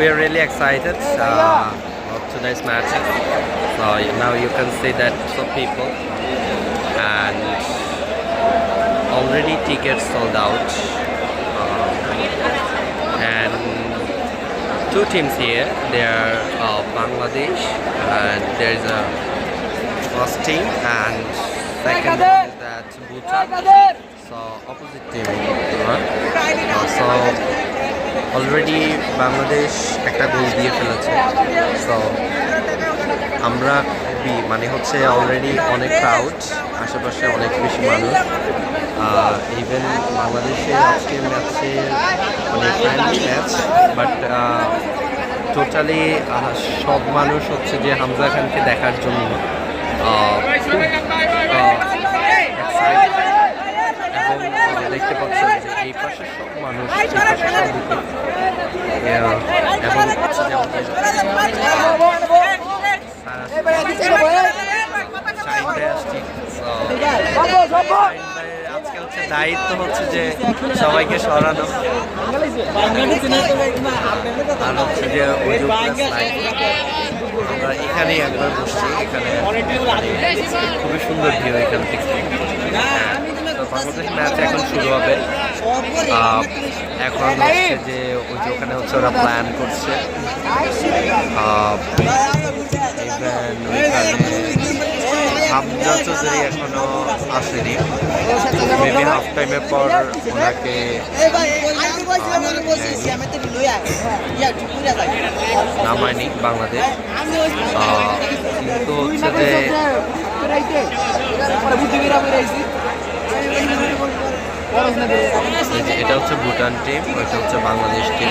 we are really excited of today's match. So now you can see that some people and already tickets sold out. And two teams here. They are Bangladesh and there is a first team and second one is that Bhutan. So opposite team. So already Bangladesh একটা গোল দিয়ে ফেলেছে। So আমরা খুবই মানে হচ্ছে already অনেক crowd, আশেপাশে অনেক বেশি মানুষ। ইভেন বাংলাদেশের আজকের ম্যাচের মানে ফ্রেন্ডলি ম্যাচ, বাট টোটালি সব মানুষ হচ্ছে যে হামজা খানকে দেখার জন্য এবং দেখতে পাচ্ছেন যে এই পাশে সব মানুষ এবং আজকে হচ্ছে দায়িত্ব হচ্ছে যে সবাইকে সরানো আর হচ্ছে যে আমরা এখানেই একবার বসছি। এখানে খুবই সুন্দর ভিউ এখান থেকে। বাংলাদেশ ম্যাচ এখন শুরু হবে। এখন হচ্ছে যে ওই যে ওখানে হচ্ছে ওরা প্ল্যান করছে। হামজা চৌধুরী এখনো আসেনি, মেবি হাফ টাইমের পর ওনাকে নামায়নি বাংলাদেশ। কিন্তু হচ্ছে যে এটা হচ্ছে ভুটান টিম, ওইটা হচ্ছে বাংলাদেশ টিম।